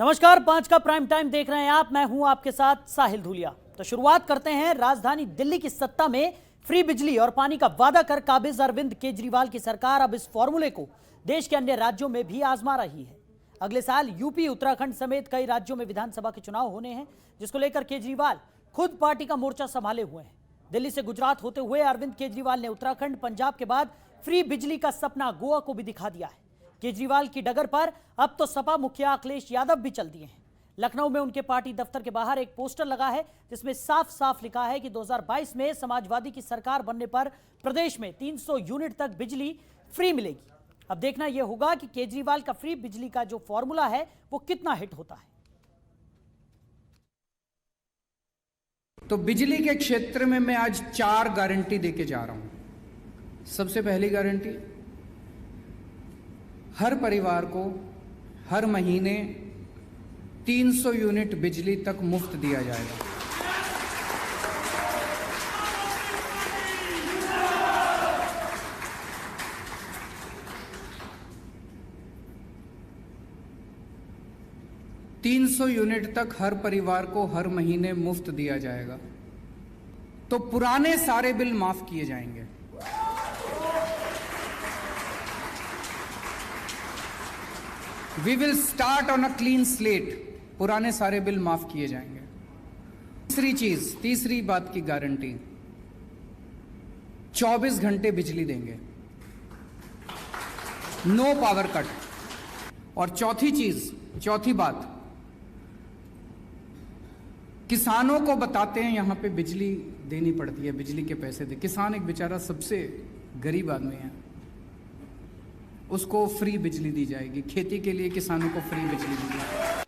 नमस्कार, 5 का prime time देख रहे हैं आप। मैं हूं आपके साथ साहिल धूलिया। तो शुरुआत करते हैं। राजधानी दिल्ली की सत्ता में फ्री बिजली और पानी का वादा कर काबिज अरविंद केजरीवाल की सरकार अब इस फॉर्मूले को देश के अन्य राज्यों में भी आजमा रही है। अगले साल यूपी, उत्तराखंड समेत कई राज्यों में विधानसभा के चुनाव होने हैं, जिसको लेकर केजरीवाल खुद पार्टी का मोर्चा संभाले हुए हैं। दिल्ली से गुजरात होते हुए अरविंद केजरीवाल ने उत्तराखंड, पंजाब के बाद फ्री बिजली का सपना गोवा को भी दिखा दिया है। केजरीवाल की डगर पर अब तो सपा मुखिया अखिलेश यादव भी चल दिए हैं। लखनऊ में उनके पार्टी दफ्तर के बाहर एक पोस्टर लगा है जिसमें साफ साफ लिखा है कि 2022 में समाजवादी की सरकार बनने पर प्रदेश में 300 यूनिट तक बिजली फ्री मिलेगी। अब देखना यह होगा कि केजरीवाल का फ्री बिजली का जो फॉर्मूला है वो कितना हिट होता है। तो बिजली के क्षेत्र में मैं आज 4 गारंटी देके जा रहा हूं। सबसे पहली गारंटी, हर परिवार को हर महीने 300 यूनिट बिजली तक मुफ्त दिया जाएगा। $300 यूनिट तक हर परिवार को हर महीने मुफ्त दिया जाएगा। तो पुराने सारे बिल माफ किए जाएंगे। We will start on a clean slate. पुराने सारे बिल माफ किए जाएंगे। तीसरी बात की गारंटी, 24 घंटे बिजली देंगे, नो पावर कट। और चौथी बात, किसानों को बताते हैं यहां पे बिजली देनी पड़ती है, बिजली के पैसे दे। किसान एक बेचारा सबसे गरीब आदमी है, उसको फ्री बिजली दी जाएगी। खेती के लिए किसानों को फ्री बिजली दी जाएगी।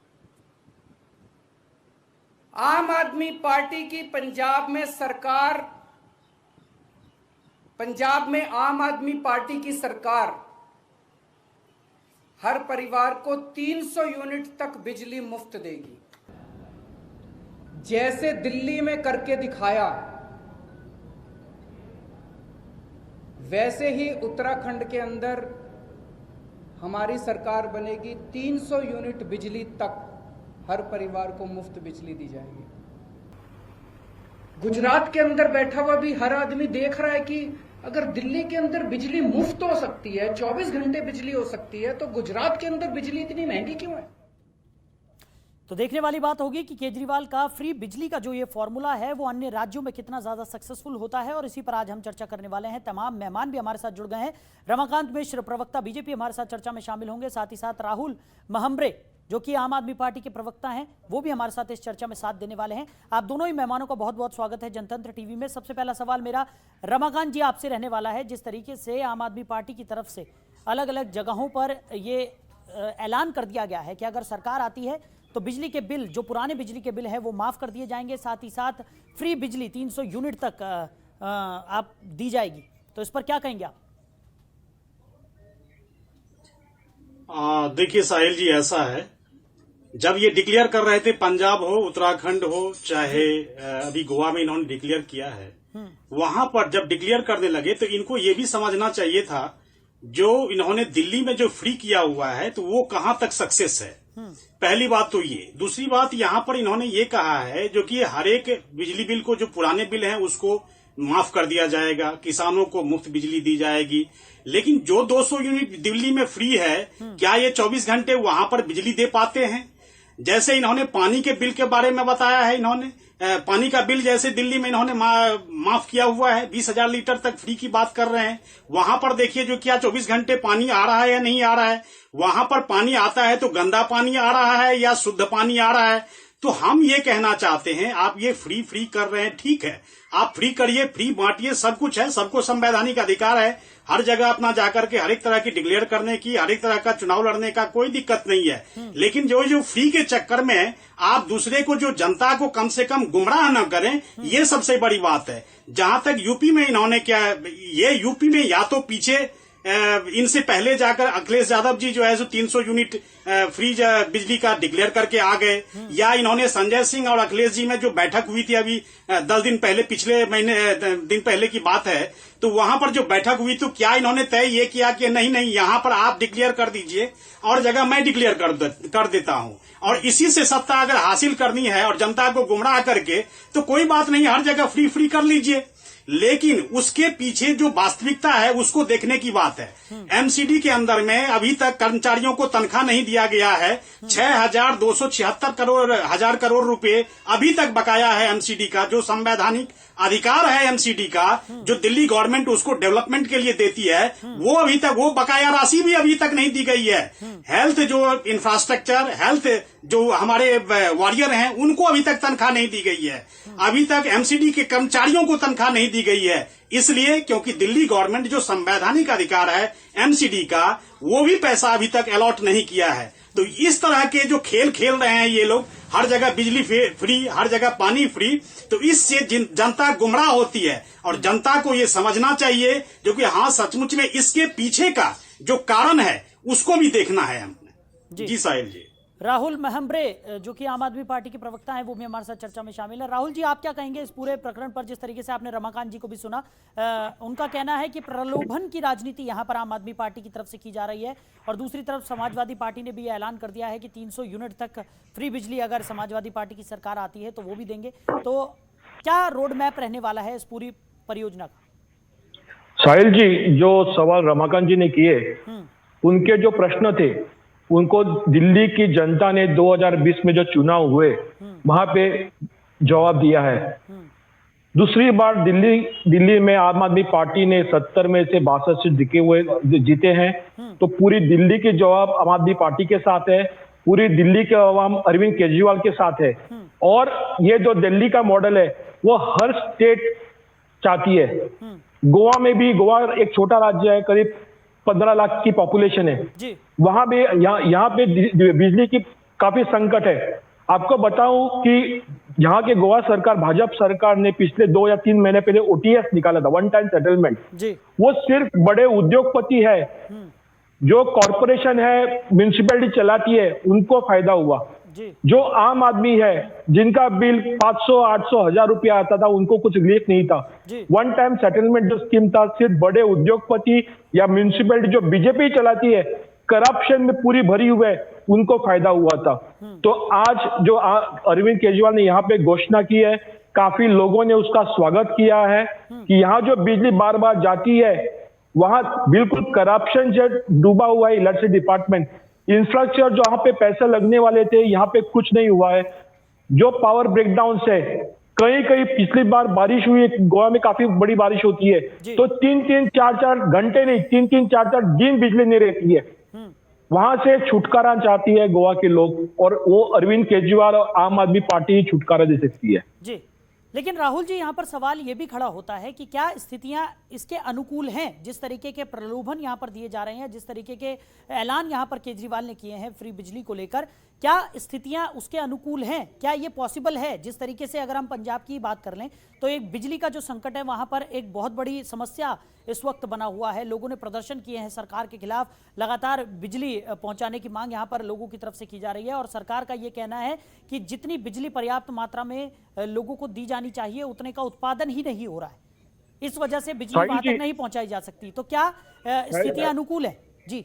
आम आदमी पार्टी की पंजाब में आम आदमी पार्टी की सरकार हर परिवार को 300 यूनिट तक बिजली मुफ्त देगी। जैसे दिल्ली में करके दिखाया, वैसे ही उत्तराखंड के अंदर हमारी सरकार बनेगी। 300 यूनिट बिजली तक हर परिवार को मुफ्त बिजली दी जाएगी। गुजरात के अंदर बैठा हुआ भी हर आदमी देख रहा है कि अगर दिल्ली के अंदर बिजली मुफ्त हो सकती है, 24 घंटे बिजली हो सकती है, तो गुजरात के अंदर बिजली इतनी महंगी क्यों है? तो देखने वाली बात होगी कि केजरीवाल का फ्री बिजली का जो ये फॉर्मूला है वो अन्य राज्यों में कितना ज्यादा सक्सेसफुल होता है, और इसी पर आज हम चर्चा करने वाले हैं। तमाम मेहमान भी हमारे साथ जुड़ गए हैं। रमाकांत मिश्र, प्रवक्ता बीजेपी, हमारे साथ चर्चा में शामिल होंगे। साथ ही साथ राहुल महम्ब्रे, जो कि आम आदमी पार्टी के प्रवक्ता हैं, वो भी हमारे साथ इस चर्चा में साथ देने वाले हैं। आप दोनों ही मेहमानों का बहुत बहुत स्वागत है जनतंत्र टीवी में। सबसे पहला सवाल मेरा रमाकांत जी आपसे रहने वाला है। जिस तरीके से आम आदमी पार्टी की तरफ से अलग अलग जगहों पर ये ऐलान कर दिया गया है कि अगर सरकार आती है तो बिजली के बिल, जो पुराने बिजली के बिल हैं, वो माफ कर दिए जाएंगे, साथ ही साथ फ्री बिजली 300 यूनिट तक आप दी जाएगी, तो इस पर क्या कहेंगे आप? देखिए साहिल जी, ऐसा है, जब ये डिक्लेयर कर रहे थे, पंजाब हो, उत्तराखंड हो, चाहे अभी गोवा में इन्होंने डिक्लेयर किया है, वहां पर जब डिक्लेयर करने लगे तो इनको ये भी समझना चाहिए था जो इन्होंने दिल्ली में जो फ्री किया हुआ है तो वो कहां तक सक्सेस है। पहली बात तो ये। दूसरी बात, यहां पर इन्होंने ये कहा है जो कि हर एक बिजली बिल को, जो पुराने बिल हैं, उसको माफ कर दिया जाएगा, किसानों को मुफ्त बिजली दी जाएगी। लेकिन जो 200 यूनिट दिल्ली में फ्री है, क्या ये 24 घंटे वहां पर बिजली दे पाते हैं? जैसे इन्होंने पानी के बिल के बारे में बताया है, इन्होंने पानी का बिल जैसे दिल्ली में इन्होंने माफ किया हुआ है, 20,000 लीटर तक फ्री की बात कर रहे हैं। वहां पर देखिए जो क्या 24 घंटे पानी आ रहा है या नहीं आ रहा है। वहां पर पानी आता है तो गंदा पानी आ रहा है या शुद्ध पानी आ रहा है। तो हम ये कहना चाहते हैं, आप ये फ्री कर रहे हैं, ठीक है, आप फ्री करिए, फ्री बांटिए, सब कुछ है, सबको संवैधानिक अधिकार है हर जगह अपना जाकर के हर एक तरह की डिक्लेयर करने की, हर एक तरह का चुनाव लड़ने का, कोई दिक्कत नहीं है। लेकिन जो फ्री के चक्कर में आप दूसरे को, जो जनता को कम से कम गुमराह न करें, ये सबसे बड़ी बात है। जहां तक यूपी में इन्होंने क्या, ये यूपी में या तो पीछे इनसे पहले जाकर अखिलेश यादव जी जो है सो 300 यूनिट फ्री बिजली का डिक्लेयर करके आ गए, या इन्होंने संजय सिंह और अखिलेश जी में जो बैठक हुई थी अभी 10 दिन पहले, पिछले महीने दिन पहले की बात है, तो वहां पर जो बैठक हुई तो क्या इन्होंने तय ये किया कि नहीं यहां पर आप डिक्लेयर कर दीजिए और जगह मैं डिक्लेयर कर देता हूं, और इसी से सत्ता अगर हासिल करनी है और जनता को गुमराह करके तो कोई बात नहीं, हर जगह फ्री कर लीजिए। लेकिन उसके पीछे जो वास्तविकता है उसको देखने की बात है। एमसीडी के अंदर में अभी तक कर्मचारियों को तनख्वाह नहीं दिया गया है। 6,276 हजार करोड़ रुपए अभी तक बकाया है एमसीडी का, जो संवैधानिक अधिकार है एमसीडी का, जो दिल्ली गवर्नमेंट उसको डेवलपमेंट के लिए देती है, वो अभी तक, वो बकाया राशि भी अभी तक नहीं दी गई है। हेल्थ जो इंफ्रास्ट्रक्चर, हेल्थ जो हमारे वॉरियर हैं, उनको अभी तक तनख्वाह नहीं दी गई है। अभी तक एमसीडी के कर्मचारियों को तनख्वाह नहीं दी गई है, इसलिए क्योंकि दिल्ली गवर्नमेंट जो संवैधानिक अधिकार है एमसीडी का, वो भी पैसा अभी तक अलॉट नहीं किया है। तो इस तरह के जो खेल खेल रहे हैं ये लोग, हर जगह बिजली फ्री, हर जगह पानी फ्री, तो इससे जनता गुमराह होती है। और जनता को ये समझना चाहिए जो कि हाँ, सचमुच में इसके पीछे का जो कारण है उसको भी देखना है हमने। जी साहिल जी। राहुल महम्ब्रे जो कि आम आदमी पार्टी के प्रवक्ता हैं, वो भी हमारे साथ चर्चा में शामिल है। राहुल जी, आप क्या कहेंगे इस पूरे प्रकरण पर? जिस तरीके से आपने रमाकांत जी को भी सुना, उनका कहना है कि प्रलोभन की राजनीति यहाँ पर आम आदमी पार्टी की तरफ से की जा रही है, और दूसरी तरफ समाजवादी पार्टी ने भी ऐलान कर दिया है कि 300 यूनिट तक फ्री बिजली अगर समाजवादी पार्टी की सरकार आती है तो वो भी देंगे। तो क्या रोड मैप रहने वाला है इस पूरी परियोजना का? साहिल जी, जो सवाल रमाकांत जी ने किए, उनके जो प्रश्न थे उनको दिल्ली की जनता ने 2020 में जो चुनाव हुए वहां पे जवाब दिया है। दूसरी बार दिल्ली में आम आदमी पार्टी ने 70 में से 62 सीट जीते हैं, तो पूरी दिल्ली के जवाब आम आदमी पार्टी के साथ है, पूरी दिल्ली के अवाम अरविंद केजरीवाल के साथ है। और ये जो दिल्ली का मॉडल है वो हर स्टेट चाहती है। गोवा में भी, गोवा एक छोटा राज्य है, करीब 15 लाख की पॉपुलेशन है जी। वहां भी यहाँ पे बिजली की काफी संकट है। आपको बताऊं कि यहाँ के गोवा सरकार, भाजपा सरकार ने पिछले 2 या 3 महीने पहले ओटीएस निकाला था, वन टाइम सेटलमेंट जी। वो सिर्फ बड़े उद्योगपति है, जो कॉरपोरेशन है, म्युनिसिपैलिटी चलाती है, उनको फायदा हुआ जी। जो आम आदमी है, जिनका बिल 500, 800, 1000 रुपया आता था, उनको कुछ रिलीफ नहीं था। वन टाइम सेटलमेंट जो स्कीम था, सिर्फ बड़े उद्योगपति या म्युनिसिपैलिटी जो बीजेपी चलाती है, करप्शन में पूरी भरी हुई है, उनको फायदा हुआ था। तो आज जो अरविंद केजरीवाल ने यहाँ पे घोषणा की है, काफी लोगों ने उसका स्वागत किया है कि यहाँ जो बिजली बार बार जाती है वहां बिल्कुल करप्शन से डूबा हुआ है इलेक्ट्रिसिटी डिपार्टमेंट। इंफ्रास्ट्रक्चर जो यहाँ पे पैसे लगने वाले थे, यहाँ पे कुछ नहीं हुआ है। जो पावर ब्रेकडाउन है, कहीं पिछली बार बारिश हुई, गोवा में काफी बड़ी बारिश होती है, तो 3-3, 4-4 घंटे नहीं, 3-3, 4-4 दिन बिजली नहीं रहती है। वहां से छुटकारा चाहती है गोवा के लोग, और वो अरविंद केजरीवाल और आम आदमी पार्टी ही छुटकारा दे सकती है जी। लेकिन राहुल जी, यहाँ पर सवाल ये भी खड़ा होता है कि क्या स्थितियां इसके अनुकूल हैं? जिस तरीके के प्रलोभन यहाँ पर दिए जा रहे हैं, जिस तरीके के ऐलान यहाँ पर केजरीवाल ने किए हैं फ्री बिजली को लेकर, क्या स्थितियां उसके अनुकूल हैं? क्या ये पॉसिबल है? जिस तरीके से अगर हम पंजाब की बात कर लें तो एक बिजली का जो संकट है वहां पर एक बहुत बड़ी समस्या इस वक्त बना हुआ है। लोगों ने प्रदर्शन किए हैं सरकार के खिलाफ, लगातार बिजली पहुंचाने की मांग यहाँ पर लोगों की तरफ से की जा रही है, और सरकार का ये कहना है कि जितनी बिजली पर्याप्त मात्रा में लोगों को दी जानी चाहिए उतने का उत्पादन ही नहीं हो रहा है। इस वजह से बिजली वहां तक नहीं पहुंचाई जा सकती। तो क्या स्थितियां अनुकूल है? जी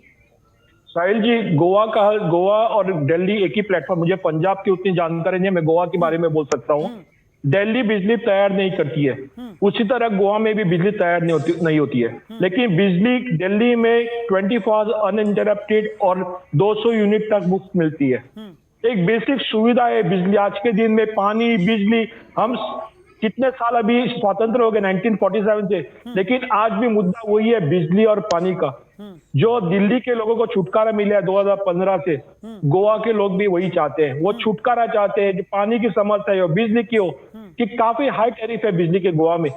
साहिल जी, गोवा और दिल्ली एक ही प्लेटफॉर्म, मुझे पंजाब की उतनी जानकारी नहीं है, मैं गोवा के बारे में बोल सकता हूँ। दिल्ली बिजली तैयार नहीं करती है, उसी तरह गोवा में भी बिजली तैयार नहीं होती है। लेकिन बिजली दिल्ली में 24 आवर्स अनइंटरप्टेड और 200 यूनिट तक मुफ्त मिलती है। एक बेसिक सुविधा है बिजली। आज के दिन में पानी, बिजली, हम कितने साल अभी स्वतंत्र हो गए 1947 से, लेकिन आज भी मुद्दा वही है, बिजली और पानी का। जो दिल्ली के लोगों को छुटकारा मिला है 2015 से, गोवा के लोग भी वही चाहते हैं। वो छुटकारा चाहते हैं, जो पानी की समस्या हो, बिजली की हो, कि काफी हाई टैरिफ है बिजली के गोवा में,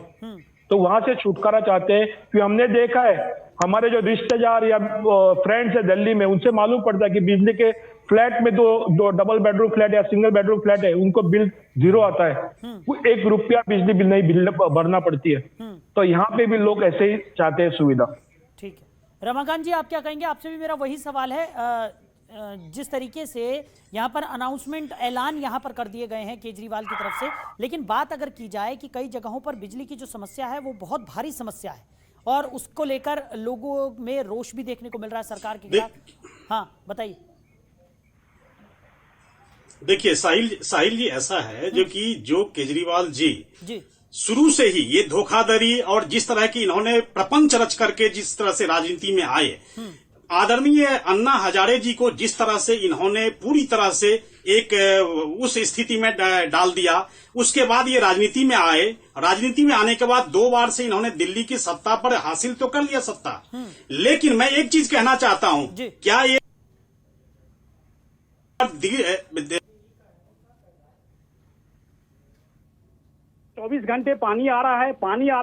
तो वहां से छुटकारा चाहते हैं। फिर हमने देखा है, हमारे जो रिश्तेदार या फ्रेंड्स है दिल्ली में, उनसे मालूम पड़ता है कि बिजली के फ्लैट में दो डबल बेडरूम फ्लैट या सिंगल बेडरूम फ्लैट है, उनको बिल 0 आता है, ₹1 बिजली बिल नहीं भरना पड़ती है। तो यहाँ पे भी लोग ऐसे ही चाहते हैं सुविधा। ठीक है, रमाकांत जी, आप क्या कहेंगे? आपसे भी मेरा वही सवाल है। जिस तरीके से यहाँ पर अनाउंसमेंट, ऐलान यहाँ पर कर दिए गए हैं केजरीवाल की तरफ से, लेकिन बात अगर की जाए कि कई जगहों पर बिजली की जो समस्या है वो बहुत भारी समस्या है और उसको लेकर लोगों में रोष भी देखने को मिल रहा है सरकार के खिलाफ। हाँ, बताइए। देखिए साहिल जी, ऐसा है जो केजरीवाल जी शुरू से ही ये धोखाधड़ी और जिस तरह की इन्होंने प्रपंच रच करके जिस तरह से राजनीति में आए, आदरणीय अन्ना हजारे जी को जिस तरह से इन्होंने पूरी तरह से एक उस स्थिति में डाल दिया, उसके बाद ये राजनीति में आए। राजनीति में आने के बाद 2 बार से इन्होंने दिल्ली की सत्ता पर हासिल तो कर लिया सत्ता, लेकिन मैं एक चीज कहना चाहता हूं, क्या ये 24 घंटे पानी आ रहा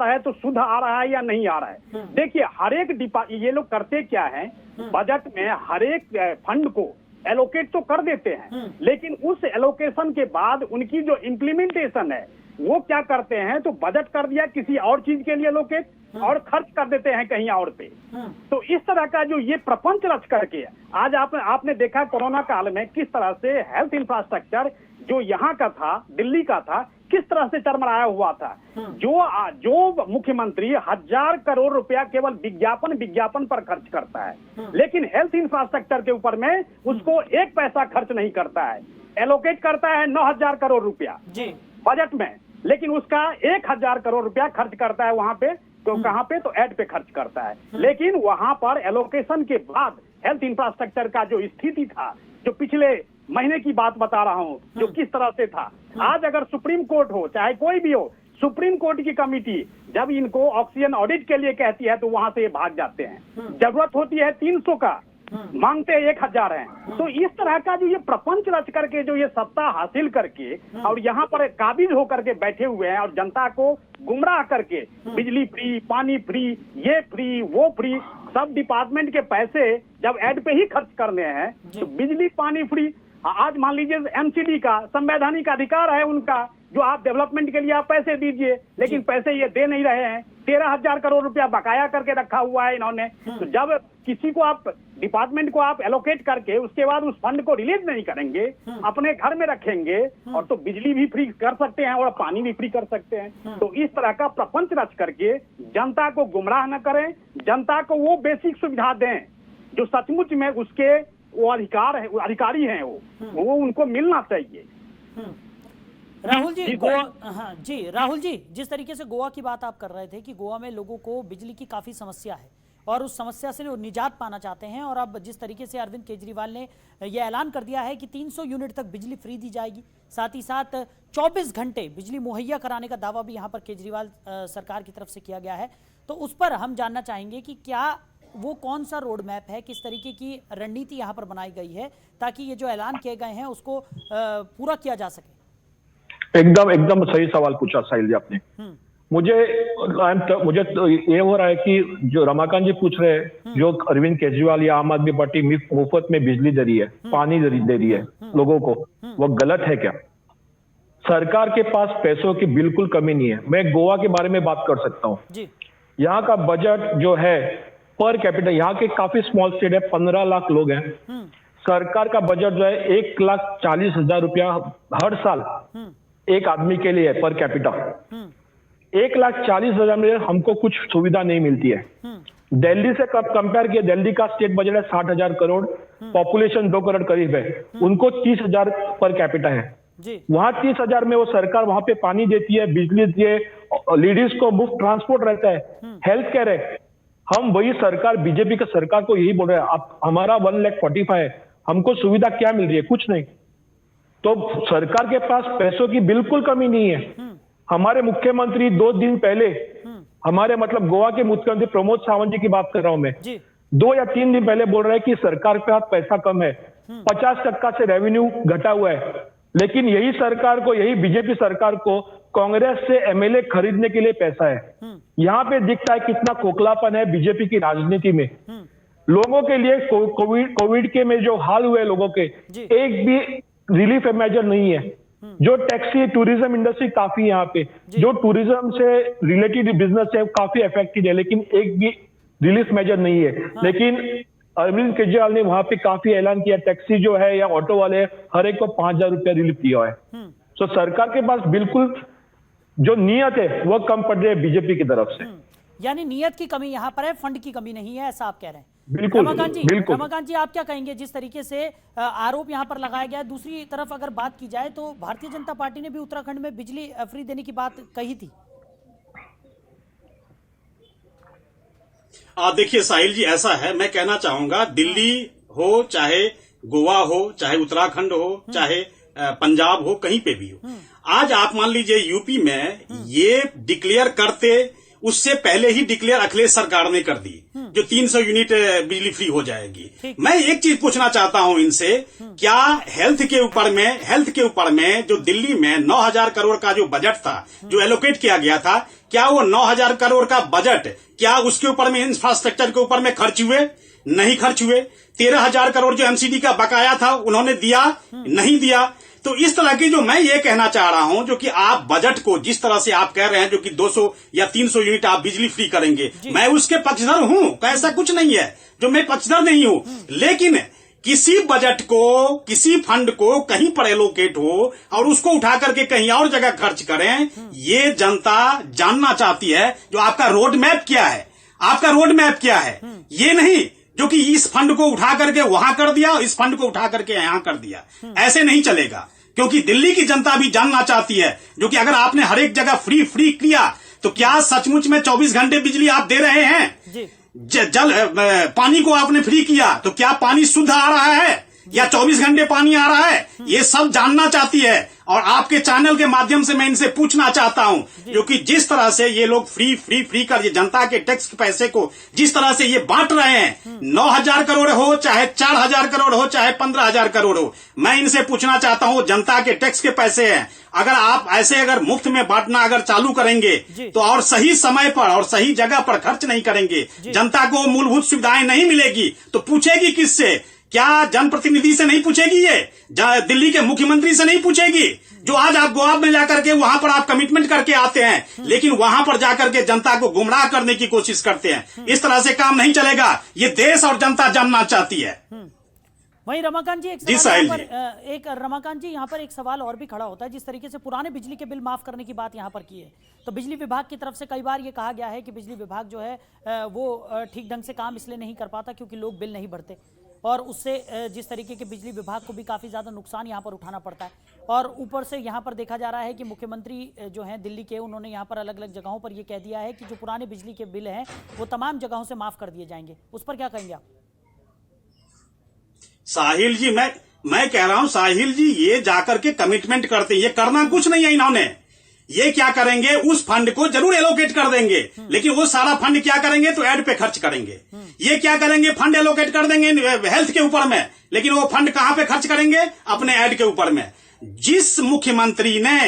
है तो शुद्ध आ रहा है या नहीं आ रहा है? देखिए, हर एक ये लोग करते क्या है, बजट में हर एक फंड को एलोकेट तो कर देते हैं, लेकिन उस एलोकेशन के बाद उनकी जो इम्प्लीमेंटेशन है वो क्या करते हैं, तो बजट कर दिया किसी और चीज के लिए एलोकेट और खर्च कर देते हैं कहीं और पे। तो इस तरह का जो ये प्रपंच रच करके आज आपने देखा कोरोना काल में किस तरह से हेल्थ इंफ्रास्ट्रक्चर जो यहाँ का था, दिल्ली का था, किस तरह से चरमराया हुआ था। जो मुख्यमंत्री 1000 करोड़ रुपया केवल विज्ञापन पर खर्च करता है, लेकिन हेल्थ इंफ्रास्ट्रक्चर के ऊपर में उसको 1 पैसा खर्च नहीं करता है। एलोकेट करता है 9000 करोड़ रुपया बजट में, लेकिन उसका 1000 करोड़ रुपया खर्च करता है वहां पे, तो कहां पे, तो एड पे खर्च करता है। लेकिन वहां पर एलोकेशन के बाद हेल्थ इंफ्रास्ट्रक्चर का जो स्थिति था, जो पिछले महीने की बात बता रहा हूं, जो किस तरह से था, आज अगर सुप्रीम कोर्ट हो चाहे कोई भी हो, सुप्रीम कोर्ट की कमेटी जब इनको ऑक्सीजन ऑडिट के लिए कहती है तो वहां से ये भाग जाते हैं। जरूरत होती है 300 का, मांगते 1000 हैं। तो इस तरह का जो ये प्रपंच रच करके जो ये सत्ता हासिल करके और यहाँ पर काबिज होकर के बैठे हुए हैं और जनता को गुमराह करके बिजली फ्री, पानी फ्री, ये फ्री, वो फ्री, सब डिपार्टमेंट के पैसे जब एड पे ही खर्च करने हैं तो बिजली पानी फ्री। आज मान लीजिए एमसीडी का संवैधानिक अधिकार है उनका, जो आप डेवलपमेंट के लिए आप पैसे दीजिए, लेकिन पैसे ये दे नहीं रहे हैं। 13,000 करोड़ रुपया बकाया करके रखा हुआ है इन्होंने। तो जब किसी को आप डिपार्टमेंट को आप एलोकेट करके उसके बाद उस फंड को रिलीज नहीं करेंगे, अपने घर में रखेंगे, और तो बिजली भी फ्री कर सकते हैं और पानी भी फ्री कर सकते हैं। तो इस तरह का प्रपंच रच करके जनता को गुमराह न करें, जनता को वो बेसिक सुविधा दें जो सचमुच में उसके वो अधिकारी हैं, वो उनको मिलना चाहिए। राहुल जी, गोवा, हाँ जी राहुल जी, जिस तरीके से गोवा की बात आप कर रहे थे कि गोवा में लोगों को बिजली की काफी समस्या है और उस समस्या से वो निजात पाना चाहते हैं, और अब जिस तरीके से अरविंद केजरीवाल ने यह ऐलान कर दिया है कि 300 यूनिट तक बिजली फ्री दी जाएगी, साथ ही साथ 24 घंटे बिजली मुहैया कराने का दावा भी यहाँ पर केजरीवाल सरकार की तरफ से किया गया है, तो उस पर हम जानना चाहेंगे कि क्या वो कौन सा रोड मैप है, किस तरीके की रणनीति यहाँ पर बनाई गई है ताकि ये जो ऐलान किए गए हैं उसको पूरा किया जा सके। एकदम सही सवाल पूछा साहिल जी आपने। मुझे तो ये हो रहा है कि जो रमाकांत जी पूछ रहे हैं, जो अरविंद केजरीवाल या आम आदमी पार्टी मुफ्त में बिजली दे रही है, पानी दे रही है लोगों को, वो गलत है क्या? सरकार के पास पैसों की बिल्कुल कमी नहीं है। मैं गोवा के बारे में बात कर सकता हूँ। यहाँ का बजट जो है पर कैपिटल, यहाँ के काफी स्मॉल स्टेट है, 15 लाख लोग हैं। सरकार का बजट जो है 1,40,000 रुपया हर साल एक आदमी के लिए है पर कैपिटल। 1,40,000 में हमको कुछ सुविधा नहीं मिलती है। दिल्ली से कंपेयर किया, दिल्ली का स्टेट बजट है 60,000 करोड़, पॉपुलेशन 2 करोड़ करीब है, उनको 30,000 पर कैपिटल है। वहां 30,000 में वो सरकार वहां पे पानी देती है, बिजली देती है, लेडीज को मुफ्त ट्रांसपोर्ट रहता है, हेल्थ केयर है। हम वही सरकार, बीजेपी का सरकार को यही बोल रहे हैं, आप हमारा 1,45,000 है, हमको सुविधा क्या मिल रही है? कुछ नहीं। तो सरकार के पास पैसों की बिल्कुल कमी नहीं है। हमारे मुख्यमंत्री 2 दिन पहले, हमारे मतलब गोवा के मुख्यमंत्री प्रमोद सावंत जी की बात कर रहा हूं मैं, 2 या 3 दिन पहले बोल रहे हैं कि सरकार के पास पैसा कम है, 50% से रेवेन्यू घटा हुआ है। लेकिन यही सरकार को, यही बीजेपी सरकार को कांग्रेस से एमएलए खरीदने के लिए पैसा है। यहाँ पे दिखता है कितना खोखलापन है बीजेपी की राजनीति में। लोगों के लिए कोविड के में जो हाल हुए लोगों के, एक भी रिलीफ मेजर नहीं है। जो टैक्सी टूरिज्म इंडस्ट्री काफी यहाँ पे, जो टूरिज्म से रिलेटेड बिजनेस है काफी अफेक्टेड है, लेकिन एक भी रिलीफ मेजर नहीं है। लेकिन अरविंद केजरीवाल ने वहां पे काफी ऐलान किया, टैक्सी जो है या ऑटो वाले हर एक को 5,000 रुपया रिलीफ दिया है। तो सरकार के पास बिल्कुल जो नियत है वो कम पड़ रही है बीजेपी की तरफ से। यानी नियत की कमी यहाँ पर है, फंड की कमी नहीं है, ऐसा आप कह रहे हैं। बिल्कुल, बिल्कुल। रमाकांत जी, आप क्या कहेंगे जिस तरीके से आरोप यहाँ पर लगाया गया है? दूसरी तरफ अगर बात की जाए तो भारतीय जनता पार्टी ने भी उत्तराखंड में बिजली फ्री देने की बात कही थी। देखिए साहिल जी, ऐसा है, मैं कहना चाहूंगा, दिल्ली हो चाहे गोवा हो चाहे उत्तराखंड हो चाहे पंजाब हो, कहीं पे भी हो, आज आप मान लीजिए यूपी में ये डिक्लेयर करते, उससे पहले ही डिक्लेयर अखिलेश सरकार ने कर दी जो 300 यूनिट बिजली फ्री हो जाएगी। मैं एक चीज पूछना चाहता हूं इनसे, क्या हेल्थ के ऊपर में जो दिल्ली में 9,000 करोड़ का जो बजट था, जो एलोकेट किया गया था, क्या वो 9,000 करोड़ का बजट क्या उसके ऊपर में, इंफ्रास्ट्रक्चर के ऊपर में खर्च हुए? नहीं खर्च हुए। 13,000 करोड़ जो एमसीडी का बकाया था उन्होंने दिया? नहीं दिया। तो इस तरह की जो मैं ये कहना चाह रहा हूं, जो कि आप बजट को जिस तरह से आप कह रहे हैं, जो कि 200 या 300 यूनिट आप बिजली फ्री करेंगे, मैं उसके पक्षधर हूं, ऐसा कुछ नहीं है जो मैं पक्षधर नहीं हूं। लेकिन किसी बजट को, किसी फंड को कहीं पर एलोकेट हो और उसको उठा करके कहीं और जगह खर्च करें, ये जनता जानना चाहती है। जो आपका रोड मैप क्या है, आपका रोड मैप क्या है, ये नहीं जो कि इस फंड को उठा करके वहां कर दिया, इस फंड को उठा करके यहां कर दिया। ऐसे नहीं चलेगा, क्योंकि दिल्ली की जनता भी जानना चाहती है, जो कि अगर आपने हर एक जगह फ्री किया तो क्या सचमुच में 24 घंटे बिजली आप दे रहे हैं? पानी को आपने फ्री किया तो क्या पानी शुद्ध आ रहा है या 24 घंटे पानी आ रहा है? ये सब जानना चाहती है। और आपके चैनल के माध्यम से मैं इनसे पूछना चाहता हूं, जो कि जिस तरह से ये लोग फ्री कर ये जनता के टैक्स के पैसे को जिस तरह से ये बांट रहे हैं, 9,000 करोड़ हो चाहे 4,000 करोड़ हो चाहे 15,000 करोड़ हो, मैं इनसे पूछना चाहता हूं, जनता के टैक्स के पैसे हैं, अगर आप ऐसे अगर मुफ्त में बांटना अगर चालू करेंगे तो और सही समय पर और सही जगह पर खर्च नहीं करेंगे, जनता को मूलभूत सुविधाएं नहीं मिलेगी, तो पूछेगी किससे? क्या जनप्रतिनिधि से नहीं पूछेगी? ये दिल्ली के मुख्यमंत्री से नहीं पूछेगी? जो आज आप गोवा में जाकर के वहां पर आप कमिटमेंट करके आते हैं, लेकिन वहां पर जाकर के जनता को गुमराह करने की कोशिश करते हैं। इस तरह से काम नहीं चलेगा। ये देश और जनता जानना चाहती है। वहीं रमाकांत जी, रमाकांत जी, यहाँ पर एक सवाल और भी खड़ा होता है। जिस तरीके से पुराने बिजली के बिल माफ करने की बात यहाँ पर की है, तो बिजली विभाग की तरफ से कई बार ये कहा गया है कि बिजली विभाग जो है वो ठीक ढंग से काम इसलिए नहीं कर पाता क्योंकि लोग बिल नहीं भरते, और उससे जिस तरीके के बिजली विभाग को भी काफ़ी ज़्यादा नुकसान यहाँ पर उठाना पड़ता है। और ऊपर से यहाँ पर देखा जा रहा है कि मुख्यमंत्री जो हैं दिल्ली के, उन्होंने यहाँ पर अलग अलग जगहों पर ये कह दिया है कि जो पुराने बिजली के बिल हैं वो तमाम जगहों से माफ़ कर दिए जाएंगे। उस पर क्या कहेंगे आप? साहिल जी, मैं कह रहा हूं, साहिल जी, ये जाकर के कमिटमेंट करते हैं, ये करना कुछ नहीं है इन्होंने। ये क्या करेंगे, उस फंड को जरूर एलोकेट कर देंगे, लेकिन वो सारा फंड क्या करेंगे तो एड पे खर्च करेंगे। ये क्या करेंगे, फंड एलोकेट कर देंगे हेल्थ के ऊपर में, लेकिन वो फंड कहां पे खर्च करेंगे? अपने एड के ऊपर में। जिस मुख्यमंत्री ने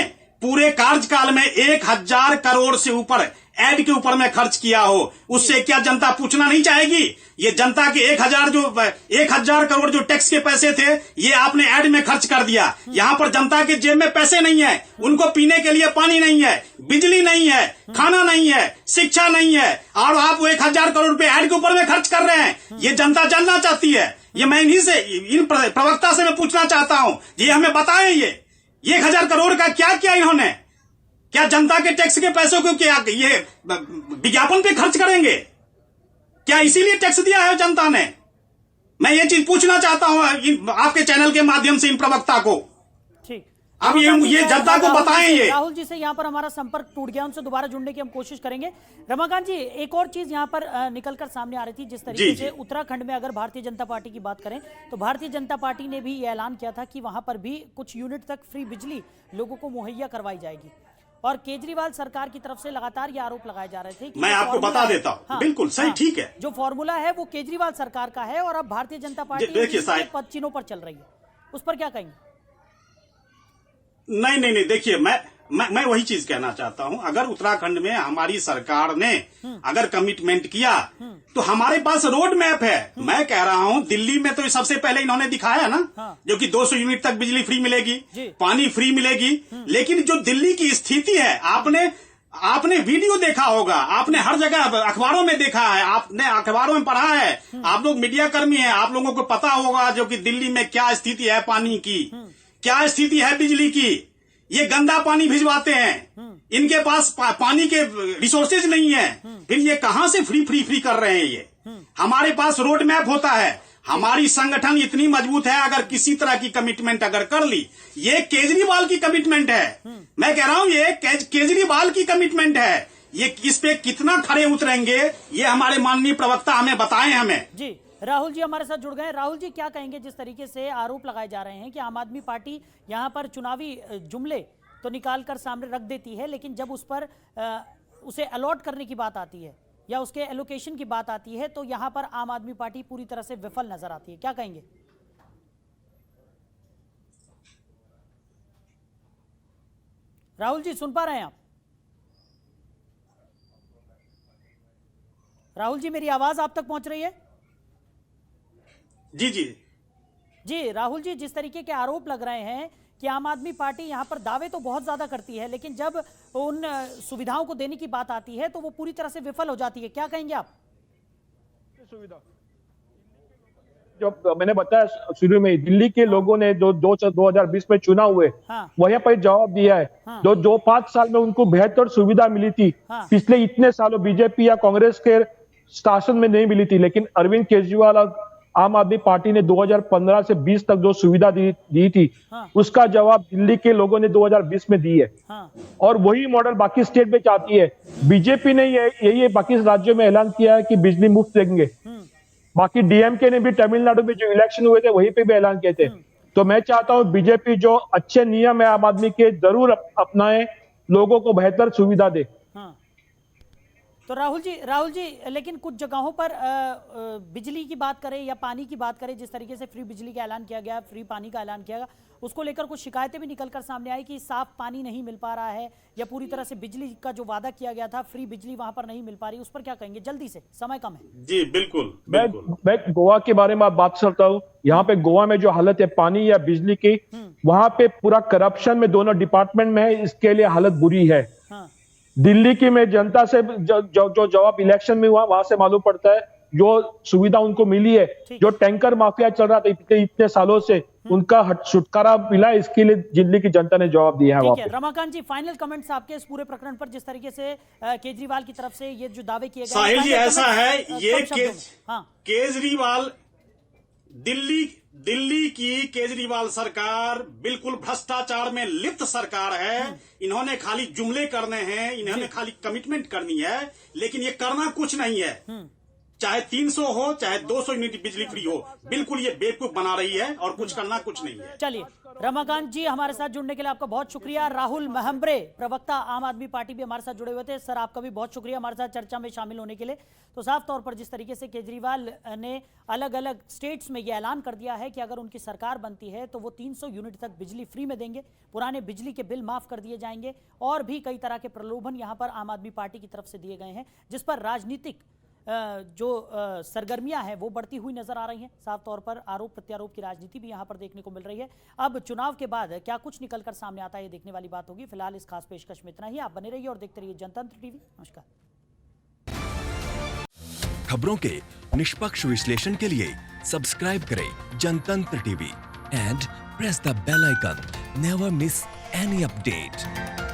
पूरे कार्यकाल में 1,000 करोड़ से ऊपर एड के ऊपर में खर्च किया हो, उससे क्या जनता पूछना नहीं चाहेगी? ये जनता के 1,000 करोड़ जो टैक्स के पैसे थे, ये आपने एड में खर्च कर दिया। यहां पर जनता के जेब में पैसे नहीं है, उनको पीने के लिए पानी नहीं है, बिजली नहीं है, खाना नहीं है, शिक्षा नहीं है, और आप वो 1,000 करोड़ रुपए एड के ऊपर में खर्च कर रहे हैं। ये जनता जानना चाहती है। ये मैं इन प्रवक्ता से मैं पूछना चाहता हूं, ये हमें बताएं, ये 1,000 करोड़ का क्या किया इन्होंने? क्या जनता के टैक्स के पैसों को क्या ये विज्ञापन पे खर्च करेंगे? क्या इसीलिए टैक्स दिया है जनता ने? मैं ये चीज पूछना चाहता हूं आपके चैनल के माध्यम से इन प्रवक्ता को। ठीक, अब ये जनता को बताएं। ये राहुल जी से यहाँ पर हमारा संपर्क टूट गया, उनसे दोबारा जुड़ने की हम कोशिश करेंगे। रमाकांत जी, एक और चीज यहाँ पर निकलकर सामने आ रही थी, जिस तरीके से उत्तराखंड में अगर भारतीय जनता पार्टी की बात करें तो भारतीय जनता पार्टी ने भी ये ऐलान किया था कि वहां पर भी कुछ यूनिट तक फ्री बिजली लोगों को मुहैया करवाई जाएगी, और केजरीवाल सरकार की तरफ से लगातार ये आरोप लगाए जा रहे थे कि मैं आपको बता देता हूं। हाँ, बिल्कुल सही, ठीक है। जो फॉर्मूला है वो केजरीवाल सरकार का है, और अब भारतीय जनता पार्टी पद चिन्हों पर चल रही है। उस पर क्या कहेंगे? नहीं, देखिए, मैं वही चीज कहना चाहता हूं। अगर उत्तराखंड में हमारी सरकार ने अगर कमिटमेंट किया तो हमारे पास रोड मैप है। मैं कह रहा हूं, दिल्ली में तो सबसे पहले इन्होंने दिखाया ना, जो कि 200 यूनिट तक बिजली फ्री मिलेगी, पानी फ्री मिलेगी। लेकिन जो दिल्ली की स्थिति है, आपने आपने वीडियो देखा होगा, आपने हर जगह अखबारों में देखा है, आपने अखबारों में पढ़ा है, आप लोग मीडिया कर्मी हैं, आप लोगों को पता होगा जो कि दिल्ली में क्या स्थिति है पानी की, क्या स्थिति है बिजली की। ये गंदा पानी भिजवाते हैं, इनके पास पानी के रिसोर्सेज नहीं है, फिर ये कहां से फ्री कर रहे हैं। ये हमारे पास रोड मैप होता है, हमारी संगठन इतनी मजबूत है, अगर किसी तरह की कमिटमेंट अगर कर ली, ये केजरीवाल की कमिटमेंट है, मैं कह रहा हूं ये केजरीवाल की कमिटमेंट है। ये इस पे कितना खड़े उतरेंगे ये हमारे माननीय प्रवक्ता हमें बताएं हमें। जी राहुल जी हमारे साथ जुड़ गए। राहुल जी क्या कहेंगे, जिस तरीके से आरोप लगाए जा रहे हैं कि आम आदमी पार्टी यहाँ पर चुनावी जुमले तो निकाल कर सामने रख देती है, लेकिन जब उस पर उसे अलॉट करने की बात आती है या उसके एलोकेशन की बात आती है तो यहाँ पर आम आदमी पार्टी पूरी तरह से विफल नजर आती है, क्या कहेंगे? राहुल जी सुन पा रहे हैं आप? राहुल जी मेरी आवाज आप तक पहुंच रही है? जी जी जी राहुल जी, जिस तरीके के आरोप लग रहे हैं कि आम आदमी पार्टी यहाँ पर दावे तो बहुत ज्यादा करती है, लेकिन जब उन सुविधाओं को देने की बात आती है तो वो पूरी तरह से विफल हो जाती है, क्या कहेंगे आप? सुविधा जो मैंने बताया शुरू में, दिल्ली के लोगों ने जो 2020 में चुनाव हुए, हाँ। वहीं पर जवाब दिया है। हाँ। जो 5 साल में उनको बेहतर सुविधा मिली थी, हाँ। पिछले इतने सालों बीजेपी या कांग्रेस के शासन में नहीं मिली थी, लेकिन अरविंद केजरीवाल और आम आदमी पार्टी ने 2015 से 20 तक जो सुविधा दी थी, हाँ। उसका जवाब दिल्ली के लोगों ने 2020 में दी है। हाँ। और वही मॉडल बाकी स्टेट में चाहती है। बीजेपी ने यही बाकी राज्यों में ऐलान किया है कि बिजली मुफ्त देंगे। बाकी डीएमके ने भी तमिलनाडु में जो इलेक्शन हुए थे वहीं पे भी ऐलान किए थे। तो मैं चाहता हूं बीजेपी जो अच्छे नियम है आम आदमी के जरूर अपनाए, लोगों को बेहतर सुविधा दे। हाँ। तो राहुल जी लेकिन कुछ जगहों पर बिजली की बात करें या पानी की बात करें, जिस तरीके से फ्री बिजली का ऐलान किया गया, फ्री पानी का ऐलान किया गया, उसको लेकर कुछ शिकायतें भी निकलकर सामने आई कि साफ पानी नहीं मिल पा रहा है या पूरी तरह से बिजली का जो वादा किया गया था फ्री बिजली वहां पर नहीं मिल पा रही, उस पर क्या कहेंगे? जल्दी से, समय कम है। जी बिल्कुल मैं गोवा के बारे में बात करता हूँ। यहाँ पे गोवा में जो हालत है पानी या बिजली की, वहां पे पूरा करप्शन में दोनों डिपार्टमेंट में है, इसके लिए हालत बुरी है। हाँ। दिल्ली की में जनता से जो जवाब इलेक्शन में हुआ वहां से मालूम पड़ता है, जो सुविधा उनको मिली है, जो टैंकर माफिया चल रहा था इतने सालों से, उनका छुटकारा मिला, इसके लिए दिल्ली की जनता ने जवाब दिया है। ठीक है रमाकांत जी, फाइनल कमेंट्स आपके इस पूरे प्रकरण पर, जिस तरीके से केजरीवाल की तरफ से ये जो दावे किए गए। साहिल जी ऐसा है, ये हाँ। केजरीवाल दिल्ली की केजरीवाल सरकार बिल्कुल भ्रष्टाचार में लिप्त सरकार है। इन्होंने खाली जुमले करने हैं, इन्होंने खाली कमिटमेंट करनी है, लेकिन ये करना कुछ नहीं है। चाहे 300 हो चाहे 200 यूनिट बिजली फ्री हो, बिल्कुल ये बेवकूफ बना रही है और कुछ करना कुछ नहीं है। चलिए रमाकांत जी हमारे साथ जुड़ने के लिए आपका बहुत शुक्रिया। राहुल महम्ब्रे प्रवक्ता आम आदमी पार्टी भी हमारे साथ जुड़े हुए थे। सर आपका भी बहुत शुक्रिया हमारे साथ चर्चा में शामिल होने के लिए। तो साफ तौर पर जिस तरीके से केजरीवाल ने अलग अलग स्टेट्स में ये ऐलान कर दिया है कि अगर उनकी सरकार बनती है तो वो 300 यूनिट तक बिजली फ्री में देंगे, पुराने बिजली के बिल माफ कर दिए जाएंगे, और भी कई तरह के प्रलोभन यहाँ पर आम आदमी पार्टी की तरफ से दिए गए हैं, जिस पर राजनीतिक जो सरगर्मियां हैं वो बढ़ती हुई नजर आ रही हैं। साफ तौर पर आरोप प्रत्यारोप की राजनीति भी यहां पर देखने को मिल रही है। अब चुनाव के बाद क्या कुछ निकलकर सामने आता है ये देखने वाली बात होगी। फिलहाल इस खास पेशकश में इतना ही। आप बने रहिए और देखते रहिए जनतंत्र टीवी। नमस्कार। खबरों के निष्पक्ष विश्लेषण के लिए सब्सक्राइब करें Jantantra TV and press the bell icon. Never miss any update.